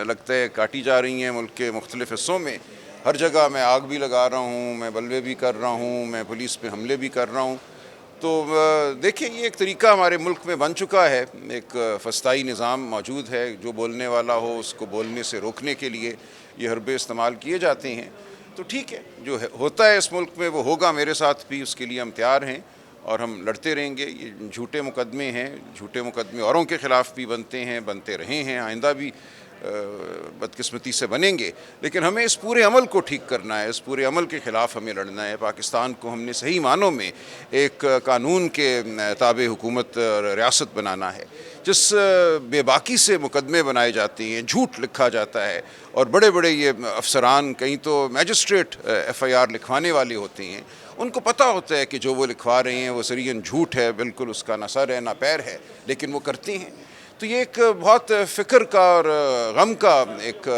لگتا ہے کاٹی جا رہی ہیں ملک کے مختلف حصوں میں. ہر جگہ میں آگ بھی لگا رہا ہوں, میں بلوے بھی کر رہا ہوں, میں پولیس پہ حملے بھی کر رہا ہوں. تو دیکھیں یہ ایک طریقہ ہمارے ملک میں بن چکا ہے, ایک فسطائی نظام موجود ہے, جو بولنے والا ہو اس کو بولنے سے روکنے کے لیے یہ حربے استعمال کیے جاتے ہیں. تو ٹھیک ہے, جو ہوتا ہے اس ملک میں وہ ہوگا, میرے ساتھ بھی اس کے لیے ہم تیار ہیں اور ہم لڑتے رہیں گے. یہ جھوٹے مقدمے ہیں, جھوٹے مقدمے اوروں کے خلاف بھی بنتے ہیں, بنتے رہے ہیں, آئندہ بھی بدقسمتی سے بنیں گے. لیکن ہمیں اس پورے عمل کو ٹھیک کرنا ہے, اس پورے عمل کے خلاف ہمیں لڑنا ہے. پاکستان کو ہم نے صحیح معنوں میں ایک قانون کے تابع حکومت اور ریاست بنانا ہے. جس بے باکی سے مقدمے بنائے جاتے ہیں, جھوٹ لکھا جاتا ہے, اور بڑے بڑے یہ افسران, کہیں تو میجسٹریٹ ایف آئی آر لکھوانے والے ہوتے ہیں, ان کو پتہ ہوتا ہے کہ جو وہ لکھوا رہے ہیں وہ سریعاً جھوٹ ہے, بالکل اس کا نہ سر ہے نہ پیر ہے, لیکن وہ کرتے ہیں. تو یہ ایک بہت فکر کا اور غم کا ایک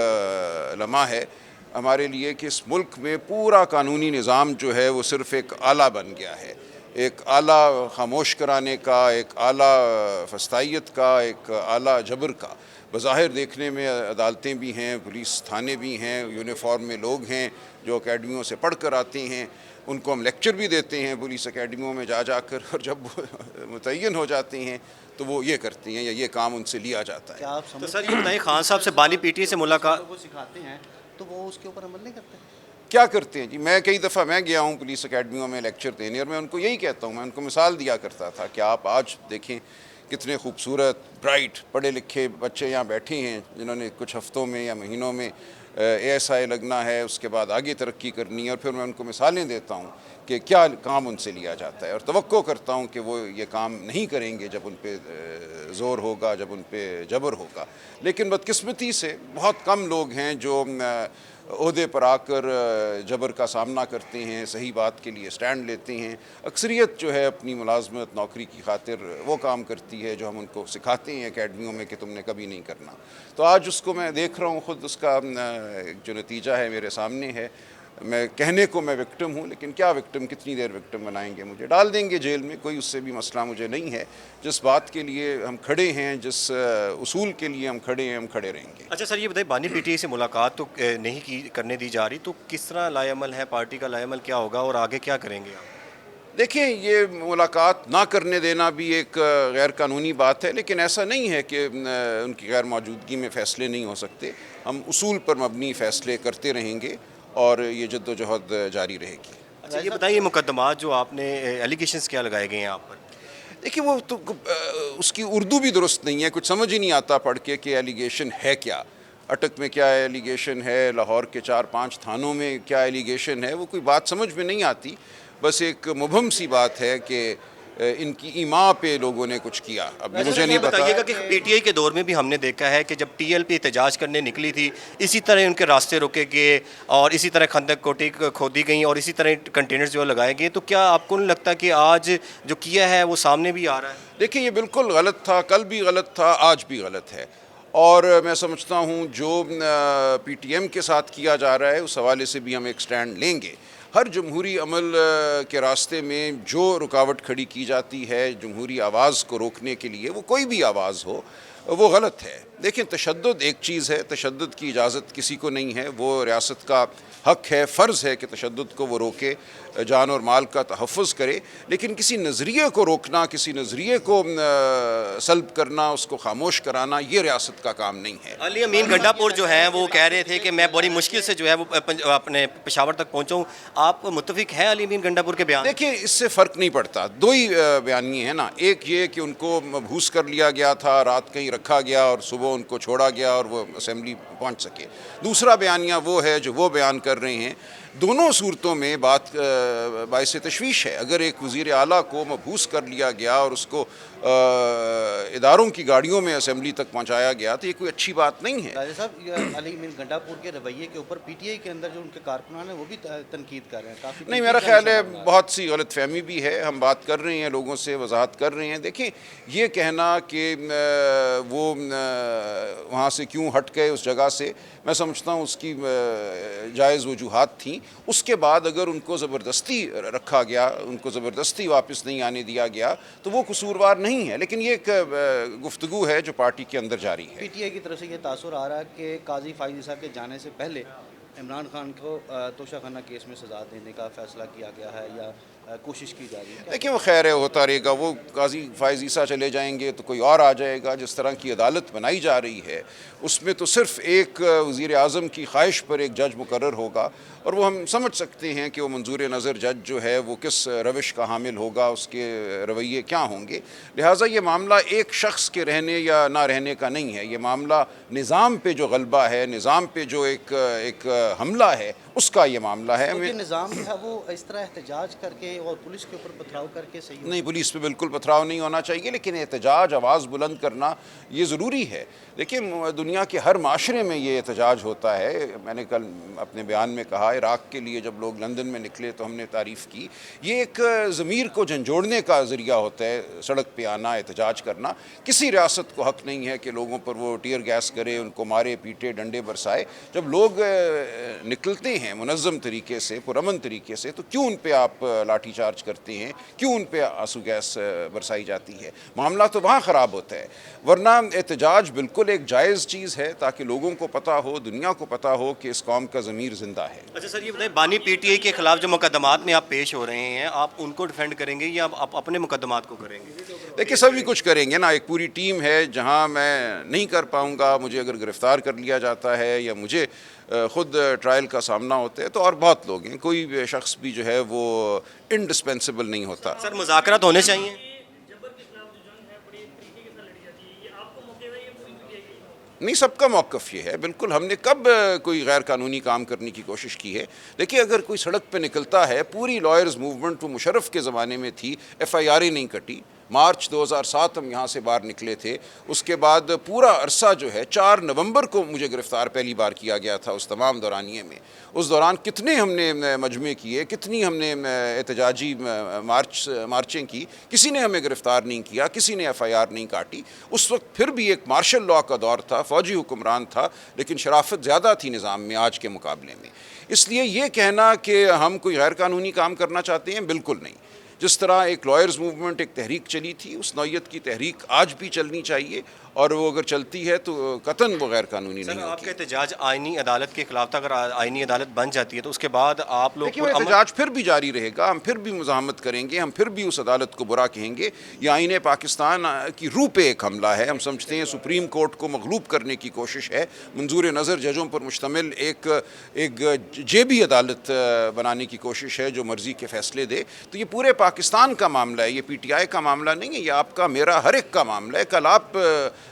لمحہ ہے ہمارے لیے کہ اس ملک میں پورا قانونی نظام جو ہے وہ صرف ایک آلہ بن گیا ہے, ایک آلہ خاموش کرانے کا, ایک آلہ فسطائیت کا, ایک آلہ جبر کا. بظاہر دیکھنے میں عدالتیں بھی ہیں, پولیس تھانے بھی ہیں, یونیفارم میں لوگ ہیں جو اکیڈمیوں سے پڑھ کر آتے ہیں, ان کو ہم لیکچر بھی دیتے ہیں پولیس اکیڈمیوں میں جا کر, اور جب وہ متعین ہو جاتے ہیں تو وہ یہ کرتے ہیں یا یہ کام ان سے لیا جاتا ہے. تو سر یہ بتائیں, خان صاحب سے بانی پی ٹی اے سے ملاقات وہ سکھاتے ہیں تو وہ اس کے اوپر عمل نہیں کرتے؟ کیا کرتے ہیں جی, میں کئی دفعہ میں گیا ہوں پولیس اکیڈمیوں میں لیکچر دینے, اور میں ان کو یہی کہتا ہوں, میں ان کو مثال دیا کرتا تھا کہ آپ آج دیکھیں کتنے خوبصورت برائٹ پڑھے لکھے بچے یہاں بیٹھے ہیں جنہوں نے کچھ ہفتوں میں یا مہینوں میں اے ایس آئی لگنا ہے, اس کے بعد آگے ترقی کرنی ہے, اور پھر میں ان کو مثالیں دیتا ہوں کہ کیا کام ان سے لیا جاتا ہے, اور توقع کرتا ہوں کہ وہ یہ کام نہیں کریں گے جب ان پہ زور ہوگا, جب ان پہ جبر ہوگا. لیکن بدقسمتی سے بہت کم لوگ ہیں جو عہدے پر آ کر جبر کا سامنا کرتے ہیں, صحیح بات کے لیے سٹینڈ لیتے ہیں. اکثریت جو ہے اپنی ملازمت نوکری کی خاطر وہ کام کرتی ہے جو ہم ان کو سکھاتے ہیں اکیڈمیوں میں کہ تم نے کبھی نہیں کرنا. تو آج اس کو میں دیکھ رہا ہوں, خود اس کا جو نتیجہ ہے میرے سامنے ہے. میں کہنے کو میں وکٹم ہوں, لیکن کیا وکٹم, کتنی دیر وکٹم بنائیں گے, مجھے ڈال دیں گے جیل میں, کوئی اس سے بھی مسئلہ مجھے نہیں ہے. جس بات کے لیے ہم کھڑے ہیں, جس اصول کے لیے ہم کھڑے ہیں, ہم کھڑے رہیں گے. اچھا سر یہ بتائیں, بانی پی ٹی اے سے ملاقات تو نہیں کرنے دی جا رہی, تو کس طرح لائے عمل ہے, پارٹی کا لائے عمل کیا ہوگا اور آگے کیا کریں گے آپ؟ دیکھیں یہ ملاقات نہ کرنے دینا بھی ایک غیر قانونی بات ہے, لیکن ایسا نہیں ہے کہ ان کی غیر موجودگی میں فیصلے نہیں ہو سکتے. ہم اصول پر مبنی فیصلے کرتے رہیں گے اور یہ جد و جہد جاری رہے گی. اچھا یہ بتائیں, یہ مقدمات جو آپ نے ایلیگیشنز کیا لگائے گئے ہیں آپ پر؟ دیکھیں وہ تو اس کی اردو بھی درست نہیں ہے, کچھ سمجھ ہی نہیں آتا پڑھ کے کہ ایلیگیشن ہے کیا. اٹک میں کیا ایلیگیشن ہے, لاہور کے 4-5 تھانوں میں کیا ایلیگیشن ہے, وہ کوئی بات سمجھ میں نہیں آتی. بس ایک مبہم سی بات ہے کہ ان کی ایما پہ لوگوں نے کچھ کیا. اب مجھے نہیں پتا. بتائیے گا کہ پی ٹی آئی کے دور میں بھی ہم نے دیکھا ہے کہ جب ٹی ایل پی احتجاج کرنے نکلی تھی, اسی طرح ان کے راستے روکے گئے اور اسی طرح خندق کوٹی کھودی گئیں اور اسی طرح کنٹینرز جو لگائے گئے. تو کیا آپ کو نہیں لگتا کہ آج جو کیا ہے وہ سامنے بھی آ رہا ہے؟ دیکھیں یہ بالکل غلط تھا, کل بھی غلط تھا, آج بھی غلط ہے. اور میں سمجھتا ہوں جو پی ٹی ایم کے ساتھ کیا جا رہا ہے اس حوالے سے بھی ہم ایک سٹینڈ لیں گے. ہر جمہوری عمل کے راستے میں جو رکاوٹ کھڑی کی جاتی ہے جمہوری آواز کو روکنے کے لیے, وہ کوئی بھی آواز ہو, وہ غلط ہے. دیکھیں تشدد ایک چیز ہے, تشدد کی اجازت کسی کو نہیں ہے, وہ ریاست کا حق ہے, فرض ہے کہ تشدد کو وہ روکے, جان اور مال کا تحفظ کرے. لیکن کسی نظریے کو روکنا, کسی نظریے کو سلب کرنا, اس کو خاموش کرانا, یہ ریاست کا کام نہیں ہے. علی امین گنڈا پور جو ہیں وہ کہہ رہے تھے کہ میں بڑی مشکل سے جو ہے وہ اپنے پشاور تک پہنچا ہوں. آپ متفق ہیں علی امین گنڈا پور کے بیان؟ دیکھیں اس سے فرق نہیں پڑتا, دو ہی بیانیے ہیں نا. ایک یہ کہ ان کو مبہوس کر لیا گیا تھا, رات کہیں رکھا گیا اور صبح ان کو چھوڑا گیا اور وہ اسمبلی پہنچ سکے. دوسرا بیانیہ وہ ہے جو وہ بیان کر رہے ہیں. دونوں صورتوں میں بات باعث تشویش ہے. اگر ایک وزیر اعلیٰ کو مبہوس کر لیا گیا اور اس کو اداروں کی گاڑیوں میں اسمبلی تک پہنچایا گیا تو یہ کوئی اچھی بات نہیں ہے. راجہ صاحب, علی امین گنڈا پور کے رویے کے اوپر پی ٹی آئی کے اندر جو ان کے کارکنان ہیں وہ بھی تنقید کر رہے ہیں کافی. نہیں, میرا خیال ہے بہت سی غلط فہمی بھی ہے. ہم بات کر رہے ہیں, لوگوں سے وضاحت کر رہے ہیں. دیکھیں یہ کہنا کہ وہ وہاں سے کیوں ہٹ گئے اس جگہ سے، میں سمجھتا ہوں اس کی جائز وجوہات تھیں۔ اس کے بعد اگر ان کو زبردستی رکھا گیا، ان کو زبردستی واپس نہیں آنے دیا گیا تو وہ قصوروار نہیں ہے، لیکن یہ ایک گفتگو ہے جو پارٹی کے اندر جاری ہے۔ پی ٹی آئی کی طرف سے یہ تاثر آ رہا ہے کہ قاضی فائز عیسیٰ کے جانے سے پہلے عمران خان کو توشہ خانہ کیس میں سزا دینے کا فیصلہ کیا گیا ہے یا کوشش کی جا رہی ہے۔ دیکھیں وہ خیر ہے، ہوتا رہے گا، وہ قاضی فائز عیسیٰ چلے جائیں گے تو کوئی اور آ جائے گا۔ جس طرح کی عدالت بنائی جا رہی ہے اس میں تو صرف ایک وزیر اعظم کی خواہش پر ایک جج مقرر ہوگا، اور وہ ہم سمجھ سکتے ہیں کہ وہ منظور نظر جج جو ہے وہ کس روش کا حامل ہوگا، اس کے رویے کیا ہوں گے۔ لہٰذا یہ معاملہ ایک شخص کے رہنے یا نہ رہنے کا نہیں ہے، یہ معاملہ نظام پہ جو غلبہ ہے، نظام پہ جو ایک حملہ ہے، اس کا یہ معاملہ ہے۔ کیونکہ نظام جو ہے وہ اس طرح احتجاج کر کے اور پولیس کے اوپر پتھراؤ کر کے صحیح نہیں، پولیس پہ بالکل پتھراؤ نہیں ہونا چاہیے، لیکن احتجاج، آواز بلند کرنا یہ ضروری ہے۔ لیکن دنیا کے ہر معاشرے میں یہ احتجاج ہوتا ہے۔ میں نے کل اپنے بیان میں کہا، عراق کے لیے جب لوگ لندن میں نکلے تو ہم نے تعریف کی، یہ ایک ضمیر کو جھنجھوڑنے کا ذریعہ ہوتا ہے سڑک پہ آنا، احتجاج کرنا۔ کسی ریاست کو حق نہیں ہے کہ لوگوں پر وہ ٹیئر گیس کرے، ان کو مارے پیٹے، ڈنڈے برسائے۔ جب لوگ نکلتے ہیں منظم طریقے سے، پرامن طریقے سے، تو کیوں ان پہ آپ لاٹھی چارج کرتے ہیں، کیوں ان پہ آنسو گیس برسائی جاتی ہے؟ معاملہ تو وہاں خراب ہوتا ہے۔ ورنہ احتجاج بالکل ایک جائز چیز ہے تاکہ لوگوں کو پتہ ہو، دنیا کو پتہ ہو کہ اس قوم کا ضمیر زندہ ہے۔ اچھا سر، یہ بتائیں، بانی پی ٹی آئی کے خلاف جو مقدمات میں آپ پیش ہو رہے ہیں، آپ ان کو ڈیفینڈ کریں گے یا آپ اپنے مقدمات کو کریں گے؟ دیکھیں سبھی کچھ کریں گے نا، ایک پوری ٹیم ہے۔ جہاں میں نہیں کر پاؤں گا، مجھے اگر گرفتار کر لیا جاتا ہے یا مجھے خود ٹرائل کا سامنا ہوتا ہے، تو اور بہت لوگ ہیں، کوئی شخص بھی جو ہے وہ انڈسپینسیبل نہیں ہوتا۔ سر مذاکرات ہونے چاہیے؟ نہیں، سب کا موقف یہ ہے، بالکل۔ ہم نے کب کوئی غیر قانونی کام کرنے کی کوشش کی ہے؟ دیکھیے اگر کوئی سڑک پہ نکلتا ہے، پوری لائرز موومنٹ وہ مشرف کے زمانے میں تھی، ایف آئی آریں نہیں کٹی۔ مارچ 2007 ہم یہاں سے باہر نکلے تھے، اس کے بعد پورا عرصہ جو ہے 4 نومبر کو مجھے گرفتار پہلی بار کیا گیا تھا اس تمام دورانیے میں۔ اس دوران کتنے ہم نے مجمع کیے، کتنی ہم نے احتجاجی مارچیں کی، کسی نے ہمیں گرفتار نہیں کیا، کسی نے ایف آئی آر نہیں کاٹی۔ اس وقت پھر بھی ایک مارشل لاء کا دور تھا، فوجی حکمران تھا، لیکن شرافت زیادہ تھی نظام میں آج کے مقابلے میں۔ اس لیے یہ کہنا کہ ہم کوئی غیر قانونی کام کرنا چاہتے ہیں، بالکل نہیں۔ جس طرح ایک لائرز موومنٹ، ایک تحریک چلی تھی، اس نوعیت کی تحریک آج بھی چلنی چاہیے، اور وہ اگر چلتی ہے تو قطعاً وہ غیر قانونی نہیں سر آپ ہوتی۔ کا احتجاج آئینی عدالت کے خلاف تھا، اگر آئینی عدالت بن جاتی ہے تو اس کے بعد آپ لوگ دیکھیے وہ احتجاج پھر بھی جاری رہے گا، ہم پھر بھی مزاحمت کریں گے، ہم پھر بھی اس عدالت کو برا کہیں گے۔ یہ آئین پاکستان کی روح پہ ایک حملہ ہے۔ ہم سمجھتے ہیں سپریم کورٹ کو مغلوب کرنے کی کوشش ہے، منظور نظر ججوں پر مشتمل ایک جیبی عدالت بنانے کی کوشش ہے جو مرضی کے فیصلے دے۔ تو یہ پورے پاکستان کا معاملہ ہے، یہ پی ٹی آئی کا معاملہ نہیں ہے، یہ آپ کا، میرا، ہر ایک کا معاملہ ہے۔ کل آپ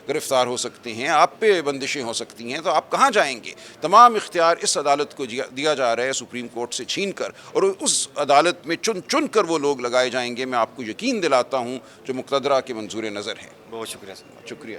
گرفتار ہو سکتے ہیں، آپ پہ بندشیں ہو سکتی ہیں، تو آپ کہاں جائیں گے؟ تمام اختیار اس عدالت کو دیا جا رہا ہے سپریم کورٹ سے چھین کر، اور اس عدالت میں چن کر وہ لوگ لگائے جائیں گے، میں آپ کو یقین دلاتا ہوں، جو مقتدرہ کے منظور نظر ہیں۔ بہت شکریہ سر۔ شکریہ۔